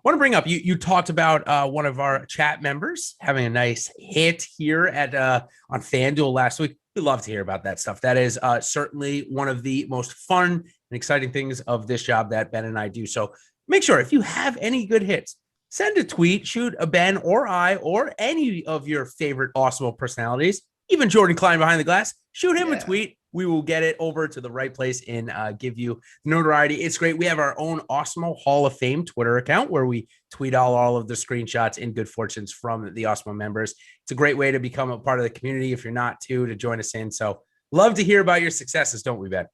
want to bring up, you talked about one of our chat members having a nice hit here at on FanDuel last week. We love to hear about that stuff. That is certainly one of the most fun and exciting things of this job that Ben and I do. So make sure if you have any good hits, send a tweet, shoot a Ben or I or any of your favorite Awesemo personalities, even Jordan Klein behind the glass, shoot him a tweet. We will get it over to the right place and give you notoriety. It's great. We have our own Awesemo Hall of Fame Twitter account where we tweet all of the screenshots and good fortunes from the Awesemo members. It's a great way to become a part of the community if you're not to join us in. So love to hear about your successes, don't we, Ben?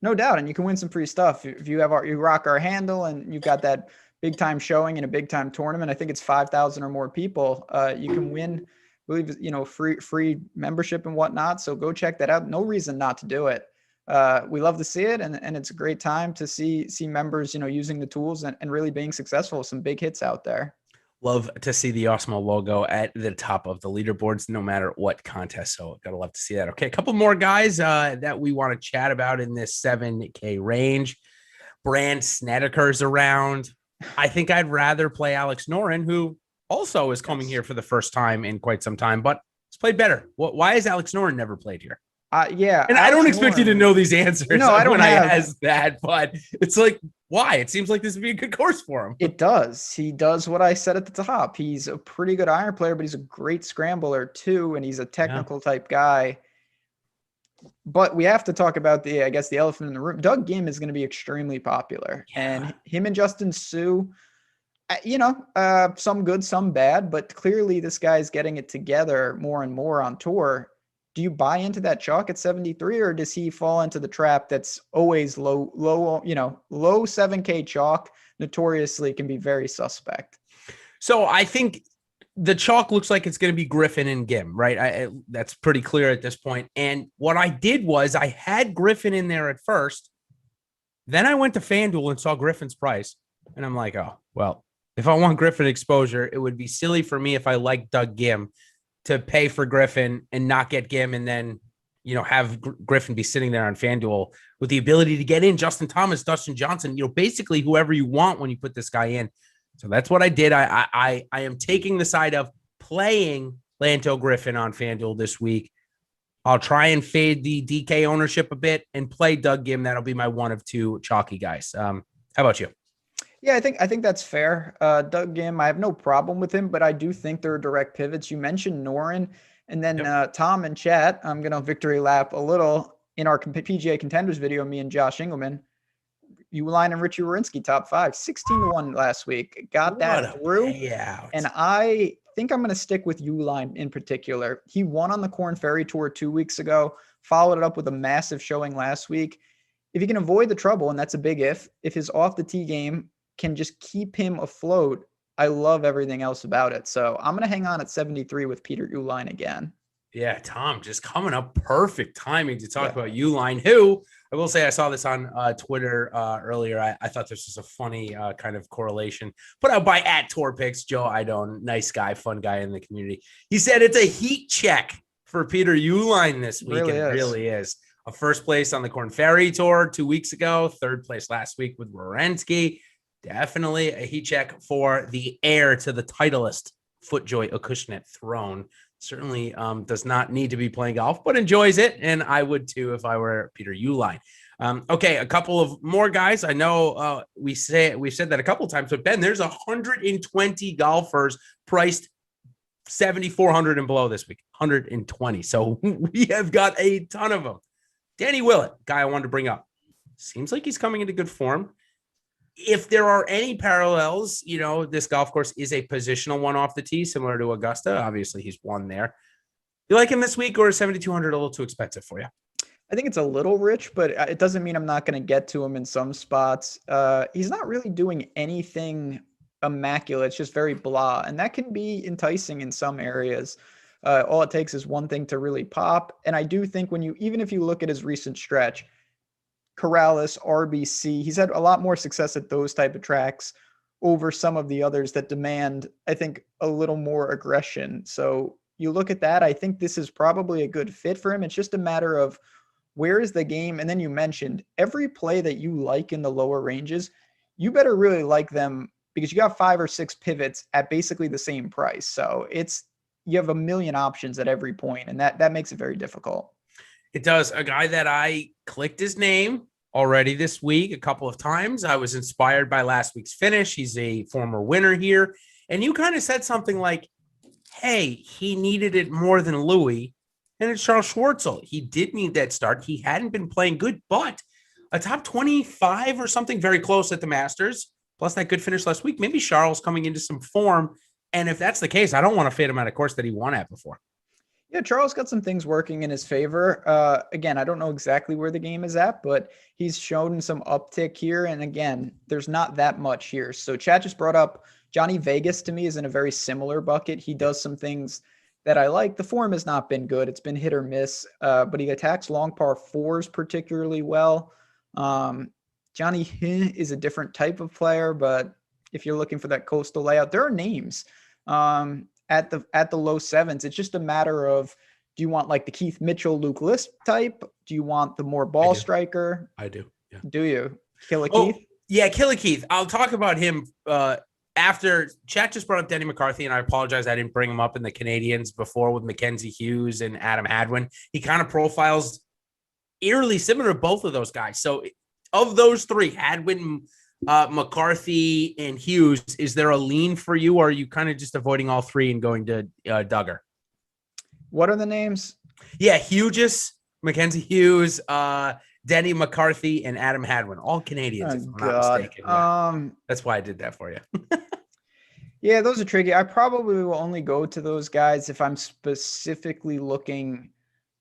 No doubt. And you can win some free stuff. If you rock our handle and you've got that big time showing in a big time tournament, I think it's 5,000 or more people, you can win, I believe, free membership and whatnot. So go check that out. No reason not to do it. We love to see it. And it's a great time to see members, using the tools and really being successful. Some big hits out there. Love to see the Awesemo logo at the top of the leaderboards, no matter what contest. So gotta love to see that. Okay. A couple more guys that we want to chat about in this 7K range. Brand Snedeker's around. I think I'd rather play Alex Noren, who also is coming here for the first time in quite some time, but it's played better. Why has Alex Noren never played here? Yeah. And I don't expect you to know these answers. No, I don't I ask that, but it's like, why? It seems like this would be a good course for him. It does. He does what I said at the top. He's a pretty good iron player, but he's a great scrambler too. And he's a technical type guy. But we have to talk about the elephant in the room. Doug Ghim is going to be extremely popular. And him and Justin Suh, some good, some bad, but clearly this guy's getting it together more and more on tour. Do you buy into that chalk at 73, or does he fall into the trap that's always low 7K chalk notoriously can be very suspect? So I think the chalk looks like it's going to be Griffin and Ghim, right? That's pretty clear at this point. And what I did was I had Griffin in there at first. Then I went to FanDuel and saw Griffin's price. And I'm like, oh, well, if I want Griffin exposure, it would be silly for me if I like Doug Ghim to pay for Griffin and not get Ghim and then, have Griffin be sitting there on FanDuel with the ability to get in Justin Thomas, Dustin Johnson, basically whoever you want when you put this guy in. So that's what I did. I am taking the side of playing Lanto Griffin on FanDuel this week. I'll try and fade the DK ownership a bit and play Doug Ghim. That'll be my one of two chalky guys. How about you? Yeah, I think that's fair. Doug Ghim, I have no problem with him, but I do think there are direct pivots. You mentioned Noren, and then Tom and chat. I'm going to victory lap a little in our PGA Contenders video, me and Josh Engelman. Uline and Richie Warinsky, top 5, 16-1 last week. Got that through. Payout. And I think I'm going to stick with Uline in particular. He won on the Korn Ferry Tour 2 weeks ago, followed it up with a massive showing last week. If he can avoid the trouble, and that's a big if his off the tee game can just keep him afloat, I love everything else about it. So I'm going to hang on at 73 with Peter Uline again. Yeah, Tom, just coming up perfect timing to talk about Uline, who I will say I saw this on Twitter earlier. I thought this was a funny kind of correlation put out by @TourPicks. Joe Idone, nice guy, fun guy in the community. He said it's a heat check for Peter Uline this week. It really is. A first place on the Korn Ferry Tour 2 weeks ago, third place last week with Warinsky. Definitely a heat check for the heir to the Titleist FootJoy Acushnet throne. certainly does not need to be playing golf, but enjoys it. And I would too if I were Peter Uline. Okay, a couple of more guys. I know we've said that a couple of times, but Ben, there's 120 golfers priced 7,400 and below this week. 120. So we have got a ton of them. Danny Willett, guy I wanted to bring up. Seems like he's coming into good form. If there are any parallels, this golf course is a positional one off the tee, similar to Augusta. Obviously, he's won there. You like him this week, or is 7,200 a little too expensive for you? I think it's a little rich, but it doesn't mean I'm not going to get to him in some spots. He's not really doing anything immaculate. It's just very blah, and that can be enticing in some areas. All it takes is one thing to really pop. And I do think even if you look at his recent stretch, Corrales, RBC, he's had a lot more success at those type of tracks over some of the others that demand, I think, a little more aggression. So you look at that, I think this is probably a good fit for him. It's just a matter of where is the game? And then you mentioned every play that you like in the lower ranges, you better really like them because you got 5 or 6 pivots at basically the same price. So you have a million options at every point, and that makes it very difficult. It does. A guy that I clicked his name already this week a couple of times. I was inspired by last week's finish. He's a former winner here. And you kind of said something like, hey, he needed it more than Louis. And it's Charles Schwartzel. He did need that start. He hadn't been playing good, but a top 25 or something very close at the Masters, plus that good finish last week. Maybe Charles coming into some form. And if that's the case, I don't want to fade him at a course that he won at before. Yeah, Charles got some things working in his favor. Again, I don't know exactly where the game is at, but he's shown some uptick here. And again, there's not that much here. So Chad just brought up Johnny Vegas to me is in a very similar bucket. He does some things that I like. The form has not been good. It's been hit or miss, but he attacks long par 4s particularly well. Johnny is a different type of player, but if you're looking for that coastal layout, there are names. At the low 7s, it's just a matter of, do you want like the Keith Mitchell, Luke List type? Do you want the more ball striker? I do. Yeah. Do you? Killer Keith? Yeah, Killer Keith. I'll talk about him after. Chat just brought up Denny McCarthy, and I apologize I didn't bring him up in the Canadians before with Mackenzie Hughes and Adam Hadwin. He kind of profiles eerily similar to both of those guys. So of those three, Hadwin, McCarthy, and Hughes, is there a lean for you, or are you kind of just avoiding all three and going to Duggar? What are the names? Yeah, Hughes, Mackenzie Hughes, Denny McCarthy, and Adam Hadwin, all Canadians, if I'm not mistaken. Yeah. That's why I did that for you. Yeah, those are tricky. I probably will only go to those guys if I'm specifically looking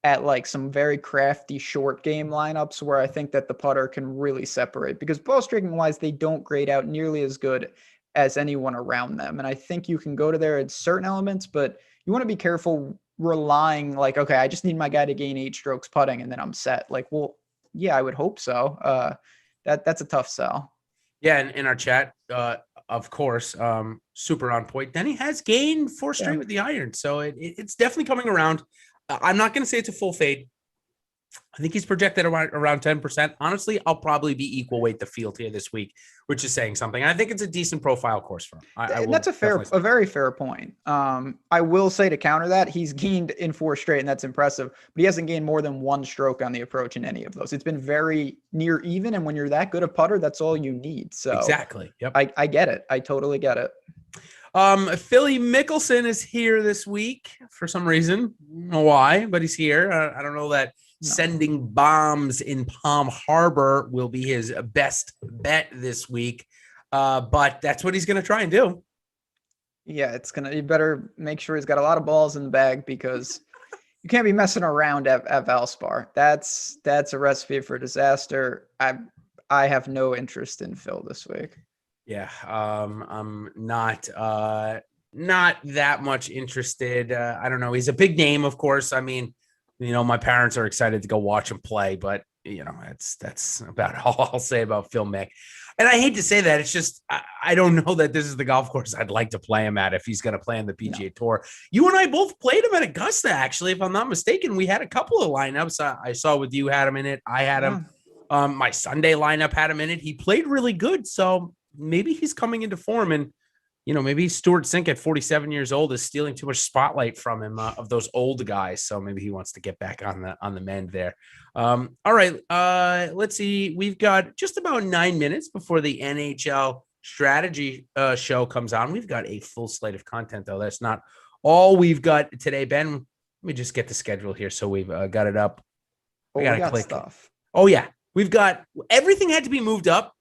at like some very crafty short game lineups where I think that the putter can really separate, because ball striking wise, they don't grade out nearly as good as anyone around them. And I think you can go to there in certain elements, but you want to be careful relying like, okay, I just need my guy to gain 8 strokes putting and then I'm set. Like, well, yeah, I would hope so. That's a tough sell. Yeah. And in our chat, of course, super on point. Then he has gained 4 straight with the iron. So it's definitely coming around. I'm not going to say it's a full fade. I think he's projected around 10%. Honestly, I'll probably be equal weight the field here this week, which is saying something. I think it's a decent profile course for him. That's a very fair point. I will say to counter that, he's gained in 4 straight, and that's impressive. But he hasn't gained more than 1 stroke on the approach in any of those. It's been very near even, and when you're that good a putter, that's all you need. So exactly. Yep. I get it. I totally get it. Philly Mickelson is here this week for some reason. I don't know why, but he's here. I don't know that sending bombs in Palm Harbor will be his best bet this week. But that's what he's going to try and do. Yeah, you better make sure he's got a lot of balls in the bag, because you can't be messing around at Valspar. That's a recipe for disaster. I have no interest in Phil this week. Yeah, I'm not that much interested. I don't know. He's a big name, of course. I mean, my parents are excited to go watch him play, but that's about all I'll say about Phil Mick. And I hate to say that. It's just I don't know that this is the golf course I'd like to play him at if he's going to play on the PGA Tour. You and I both played him at Augusta, actually, if I'm not mistaken. We had a couple of lineups. I saw with you had him in it. I had him. My Sunday lineup had him in it. He played really good, so maybe he's coming into form. And maybe Stuart Sink at 47 years old is stealing too much spotlight from him of those old guys. So maybe he wants to get back on the mend there. All right. Let's see. We've got just about 9 minutes before the NHL strategy show comes on. We've got a full slate of content, though. That's not all we've got today, Ben. Let me just get the schedule here. So we've got it up. I gotta click stuff. Oh yeah. We've got everything had to be moved up.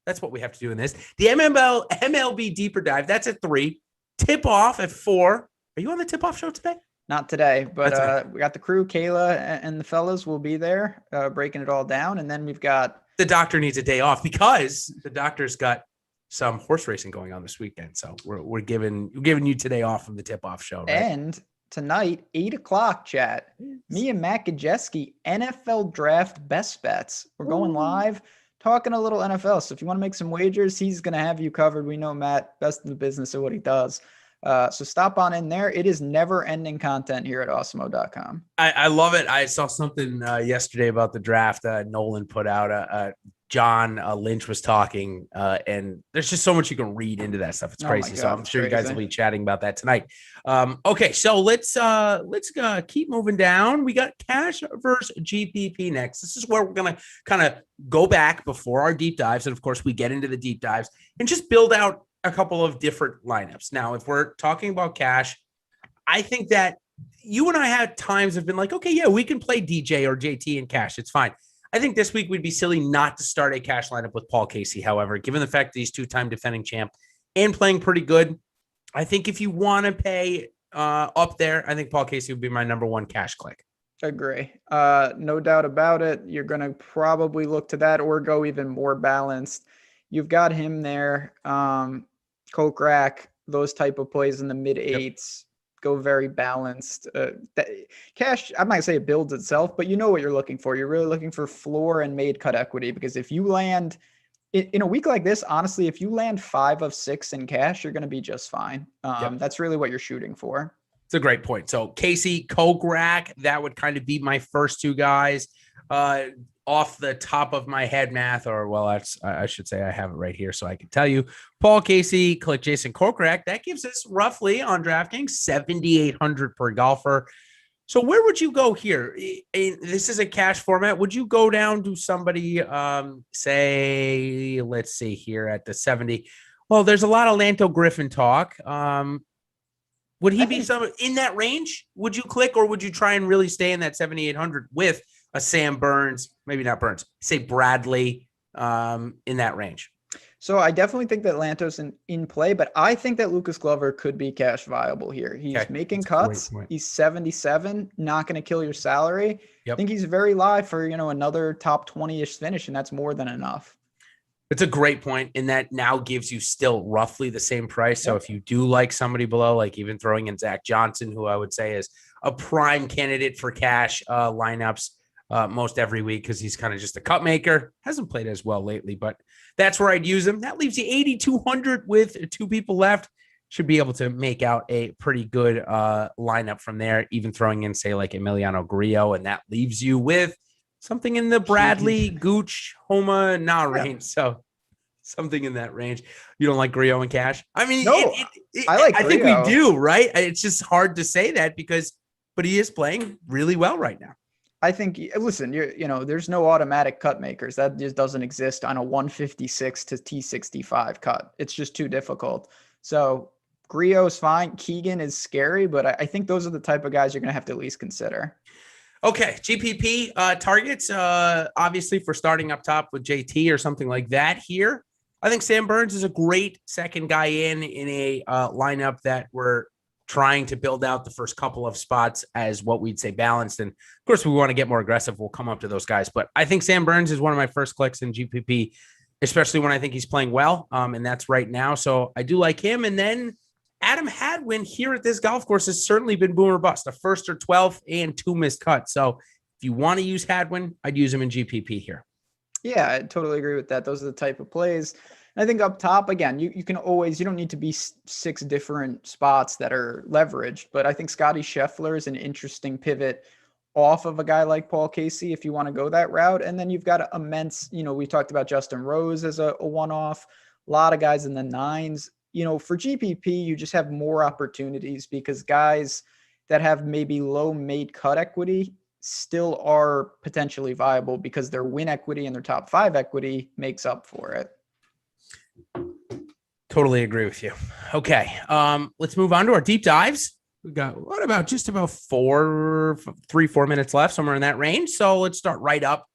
That's what we have to do in this. The MLB deeper dive, that's at 3. Tip off at 4. Are you on the tip off show today? Not today, but we got the crew. Kayla and the fellas will be there breaking it all down. And then we've got the doctor needs a day off because the doctor's got some horse racing going on this weekend. So we're giving you today off from the tip off show. Right? And tonight, 8:00 chat. Me and Matt Gajeski, NFL draft best bets. We're going live, talking a little NFL. So if you want to make some wagers, he's going to have you covered. We know Matt, best in the business at what he does. So stop on in there. It is never ending content here at awesemo.com. I love it. I saw something yesterday about the draft. Nolan put out John Lynch was talking, and there's just so much you can read into that stuff. It's crazy. So I'm sure you guys will be chatting about that tonight. Okay, so let's keep moving down. We got cash versus GPP next. This is where we're gonna kind of go back before our deep dives, and of course we get into the deep dives and just build out a couple of different lineups. Now, if we're talking about cash, I think that you and I had times have been like, okay, yeah, we can play DJ or JT in cash. It's fine. I think this week we'd be silly not to start a cash lineup with Paul Casey. However, given the fact that he's 2-time defending champ and playing pretty good, I think if you want to pay up there, I think Paul Casey would be my number one cash click. Agree. No doubt about it. You're going to probably look to that or go even more balanced. You've got him there. Coke rack, those type of plays in the mid 8s. Go very balanced. Cash, I might say it builds itself, but you know what you're looking for. You're really looking for floor and made cut equity, because if you land in a week like this, honestly, if you land 5 of 6 in cash, you're going to be just fine. That's really what you're shooting for. It's a great point. So Casey, Coke rack, that would kind of be my first 2 guys. Off the top of my head math, I should say I have it right here so I can tell you. Paul Casey, click Jason Kokrak. That gives us roughly on DraftKings 7,800 per golfer. So where would you go here? This is a cash format. Would you go down to somebody, say, let's see here at the 70? Well, there's a lot of Lanto Griffin talk. Would he be someone in that range? Would you click, or would you try and really stay in that 7,800 with a Sam Burns, maybe not Burns, say Bradley, in that range? So I definitely think that Lantos in play, but I think that Lucas Glover could be cash viable here. He's making cuts. He's 77, not going to kill your salary. I think he's very live for, another top 20-ish finish, and that's more than enough. It's a great point, and that now gives you still roughly the same price. So if you do like somebody below, like even throwing in Zach Johnson, who I would say is a prime candidate for cash lineups, most every week, because he's kind of just a cut maker. Hasn't played as well lately, but that's where I'd use him. That leaves you 8,200 with 2 people left. Should be able to make out a pretty good lineup from there, even throwing in, say, like Emiliano Grillo, and that leaves you with something in the Bradley, Gooch, Homa, range. So something in that range. You don't like Grillo and cash? I mean, no, I think we do, right? It's just hard to say that but he is playing really well right now. I think, listen, there's no automatic cut makers. That just doesn't exist on a 156 to T65 cut. It's just too difficult. So Grillo's fine. Keegan is scary, but I think those are the type of guys you're going to have to at least consider. Okay, GPP targets, obviously for starting up top with JT or something like that here. I think Sam Burns is a great second guy in a lineup that we're trying to build out the first couple of spots as what we'd say balanced. And of course, we want to get more aggressive. We'll come up to those guys. But I think Sam Burns is one of my first clicks in GPP, especially when I think he's playing well. And that's right now. So I do like him. And then Adam Hadwin here at this golf course has certainly been boom or bust, a first or 12th and 2 missed cuts. So if you want to use Hadwin, I'd use him in GPP here. Yeah, I totally agree with that. Those are the type of plays. I think up top, again, you can always, you don't need to be 6 different spots that are leveraged, but I think Scottie Scheffler is an interesting pivot off of a guy like Paul Casey if you want to go that route. And then you've got immense, we talked about Justin Rose as a one-off, a lot of guys in the 9s. for GPP, you just have more opportunities because guys that have maybe low made cut equity still are potentially viable because their win equity and their top 5 equity makes up for it. Totally agree with you. Okay. Let's move on to our deep dives. We've got just about 4 minutes left, somewhere in that range. So let's start right up.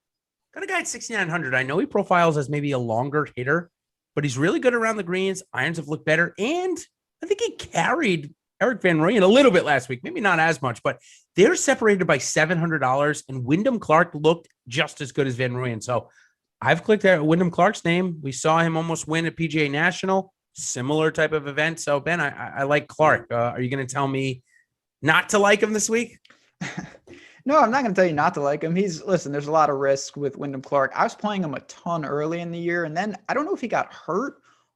Got a guy at 6,900. I know he profiles as maybe a longer hitter, but he's really good around the greens. Irons have looked better. And I think he carried Erik van Rooyen a little bit last week, maybe not as much, but they're separated by $700, and Wyndham Clark looked just as good as Van Rooyen. So I've clicked at Wyndham Clark's name. We saw him almost win at PGA National, similar type of event. So Ben, I like Clark. Are you going to tell me not to like him this week? No, I'm not going to tell you not to like him. Listen, there's a lot of risk with Wyndham Clark. I was playing him a ton early in the year, and then I don't know if he got hurt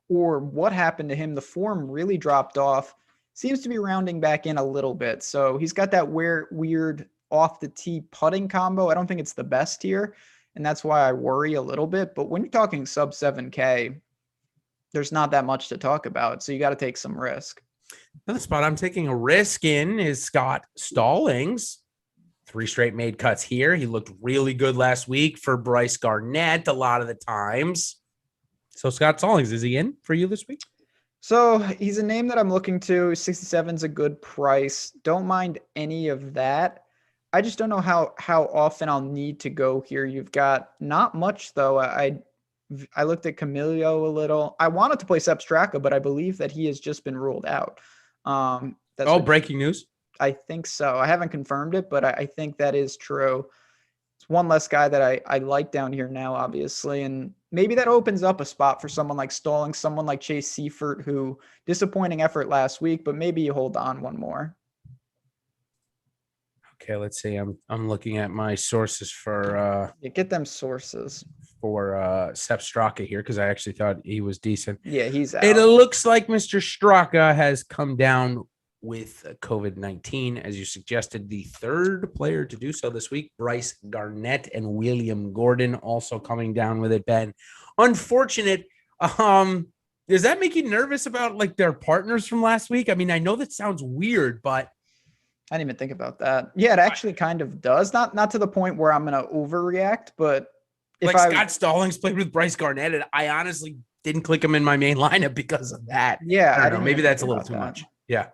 or what happened to him. The form really dropped off. Seems to be rounding back in a little bit. So he's got that weird off the tee putting combo. I don't think it's the best here, and that's why I worry a little bit. But when you're talking sub 7K, there's not that much to talk about. So you got to take some risk. Another spot I'm taking a risk in is Scott Stallings. 3 straight made cuts here. He looked really good last week for Bryce Garnett a lot of the times. So Scott Stallings, is he in for you this week? So he's a name that I'm looking to. 67 is a good price. Don't mind any of that. I just don't know how often I'll need to go here. You've got not much, though. I looked at Camilio a little. I wanted to play Sepp Straka, but I believe that he has just been ruled out. Breaking news. I think so. I haven't confirmed it, but I think that is true. It's one less guy that I like down here now, obviously. And maybe that opens up a spot for someone like Stallings, someone like Chase Seifert, who disappointing effort last week, but maybe you hold on one more. Okay, let's see. I'm looking at my sources for get them sources for Sepp Straka here because I actually thought he was decent. Yeah, he's out. It looks like Mr. Straka has come down with COVID-19, as you suggested, the 3rd player to do so this week. Bryce Garnett and William Gordon also coming down with it, Ben. Unfortunate. Does that make you nervous about like their partners from last week? I mean, I know that sounds weird, but I didn't even think about that. Yeah, it actually kind of does. Not to the point where I'm going to overreact, but if Scott Stallings played with Bryce Garnett, and I honestly didn't click him in my main lineup because of that. Yeah, I don't know. Maybe that's a little too much. Yeah.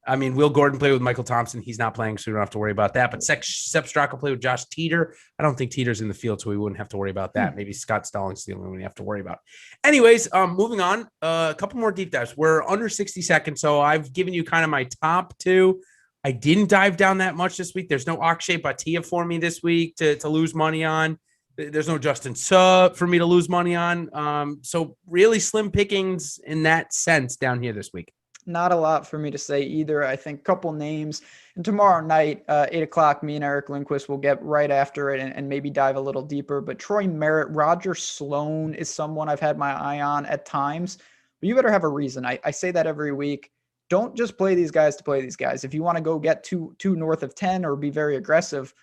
I mean, Will Gordon played with Michael Thompson. He's not playing, so we don't have to worry about that. But Sepp Straka played with Josh Teeter. I don't think Teeter's in the field, so we wouldn't have to worry about that. Maybe Scott Stallings is the only one we have to worry about. Anyways, moving on. A couple more deep dives. We're under 60 seconds, so I've given you kind of my top 2. I didn't dive down that much this week. There's no Akshay Bhatia for me this week to lose money on. There's no Justin Suh for me to lose money on. So really slim pickings in that sense down here this week. Not a lot for me to say either. I think a couple names. And tomorrow night, 8 o'clock, me and Eric Lindquist will get right after it and maybe dive a little deeper. But Troy Merritt, Roger Sloan is someone I've had my eye on at times. But you better have a reason. I say that every week. Don't just play these guys to play these guys. If you want to go get two north of 10 or be very aggressive,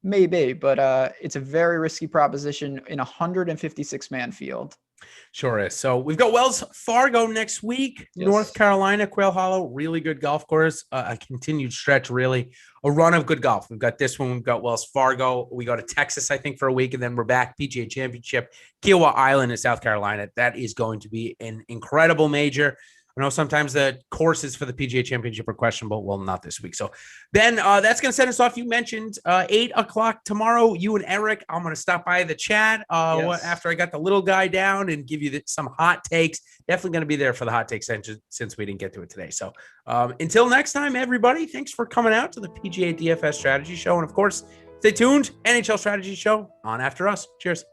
maybe. But it's a very risky proposition in a 156-man field. Sure is. So we've got Wells Fargo next week, yes. North Carolina, Quail Hollow, really good golf course, a continued stretch, really a run of good golf. We've got this one. We've got Wells Fargo. We go to Texas, I think, for a week, and then we're back PGA Championship, Kiowa Island in South Carolina. That is going to be an incredible major. I know sometimes the courses for the PGA Championship are questionable. Well, not this week. So, Ben, that's going to set us off. You mentioned 8 o'clock tomorrow. You and Eric, I'm going to stop by the chat yes. after I got the little guy down and give you some hot takes. Definitely going to be there for the hot takes since we didn't get to it today. So, until next time, everybody, thanks for coming out to the PGA DFS Strategy Show. And, of course, stay tuned. NHL Strategy Show on after us. Cheers.